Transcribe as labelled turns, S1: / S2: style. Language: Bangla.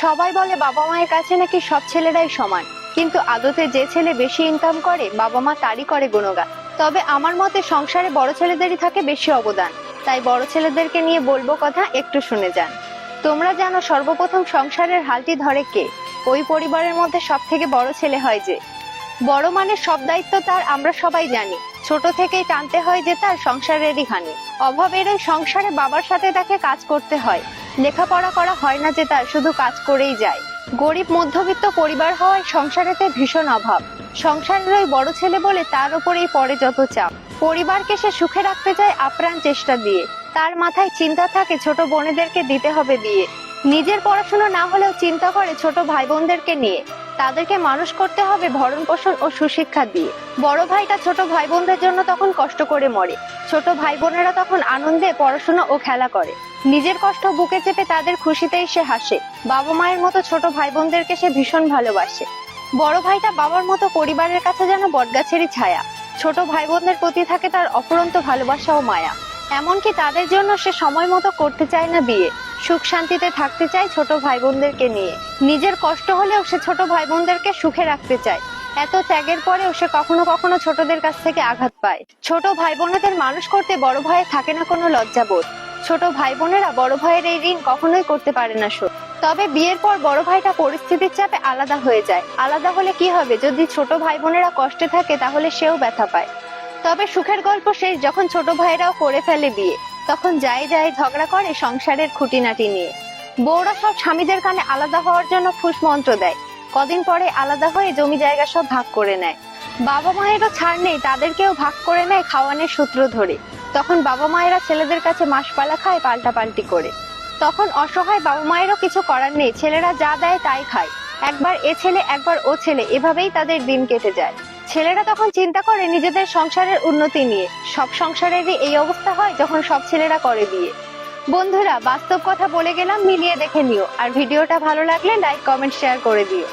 S1: সবাই বলে বাবা মায়ের কাছে নাকি সব ছেলেরাই সমান, কিন্তু আদতে যে ছেলে বেশি ইনকাম করে বাবা মা তারই করে গুণগান। তবে আমার মতে সংসারে বড় ছেলেদেরই থাকে বেশি অবদান। তাই বড় ছেলেদেরকে নিয়ে বলবো কথা, একটু শুনে যান। তোমরা জানো সর্বপ্রথম সংসারের হালটি ধরে কে? ওই পরিবারের মধ্যে সব থেকে বড় ছেলে হয় যে। বড় মানে সব দায়িত্ব তার, আমরা সবাই জানি। ছোট থেকেই টানতে হয় যে তার সংসারেরই ঘানি। অভাবের এই সংসারে বাবার সাথে তাকে কাজ করতে হয়। লেখাপড়া করা হয় না যে তার, শুধু কাজ করেই যায়। গরিব মধ্যবিত্ত পরিবার হওয়ায় সংসারেতে ভীষণ অভাব। সংসারের ওই বড় ছেলে বলে তার উপরেই পড়ে যত চাপ। পরিবারকে সে সুখে রাখতে চায় আপ্রাণ চেষ্টা দিয়ে। তার মাথায় চিন্তা থাকে ছোট বোনেদেরকে দিতে হবে বিয়ে। নিজের পড়াশোনা না হলেও চিন্তা করে ছোট ভাই বোনদেরকে নিয়ে। তাদেরকে মানুষ করতে হবে ভরণ পোষণ ও সুশিক্ষা দিয়ে। বড় ভাইটা ছোট ভাই বোনদের জন্য তখন কষ্ট করে মরে। ছোট ভাই বোনেরা তখন আনন্দে পড়াশোনা ও খেলা করে। নিজের কষ্ট বুকে চেপে তাদের খুশিতেই সে হাসে। বাবা মায়ের মতো ছোট ভাই বোনদেরকে সে ভীষণ ভালোবাসে। বড় ভাইটা বাবার মতো পরিবারের কাছে যেন বটগাছেরই ছায়া। ছোট ভাই বোনদের প্রতি থাকে তার অফুরন্ত ভালোবাসা ও মায়া। এমনকি তাদের জন্য সে সময় মতো করতে চায় না বিয়ে। সুখ শান্তিতে থাকতে চায় ছোট ভাই বোনদেরকে নিয়ে। নিজের কষ্ট হলেও সে ছোট ভাই বোনদেরকে সুখে রাখতে চায়। এত ত্যাগের পরেও সে কখনো কখনো ছোটদের কাছ থেকে আঘাত পায়। ছোট ভাই বোনেদের মানুষ করতে বড় ভাইয়ের থাকে না কোনো লজ্জাবোধ। ছোট ভাই বোনেরা বড় ভাইয়ের এই ঋণ কখনোই করতে পারে না শোধ। তবে বিয়ের পর বড় ভাইটা পরিস্থিতির চাপে আলাদা হয়ে যায়। আলাদা হলে কি হবে, যদি ছোট ভাই বোনেরা কষ্টে থাকে তাহলে সেও ব্যথা পায়। তবে সুখের গল্প শেষ যখন ছোট ভাইরাও করে ফেলে বিয়ে। তখন যায় ঝগড়া করে সংসারের খুঁটিনাটি নিয়ে। বউরা সব স্বামীদের কানে আলাদা হওয়ার জন্য ফুস মন্ত্র দেয়। কদিন পরে আলাদা হয়ে জমি জায়গা সব ভাগ করে নেয়। বাবা মায়েরও ছাড় নেই, তাদেরকেও ভাগ করে নেয় খাওয়ানোর সূত্র ধরে। তখন বাবা মায়েরা ছেলেদের কাছে মাসপালা খায় পাল্টাপাল্টি করে। তখন অসহায় বাবা মায়েরও কিছু করার নেই, ছেলেরা যা দেয় তাই খায়। একবার এ ছেলে একবার ও ছেলে, এভাবেই তাদের দিন কেটে যায়। ছেলেরা তখন চিন্তা করে নিজেদের সংসারের উন্নতি নিয়ে। সব সংসারেরই এই অবস্থা হয় যখন সব ছেলেরা করে বিয়ে। বন্ধুরা, বাস্তব কথা বলে গেলাম, মিলিয়ে দেখে নিও। আর ভিডিওটা ভালো লাগলে লাইক কমেন্ট শেয়ার করে দিও।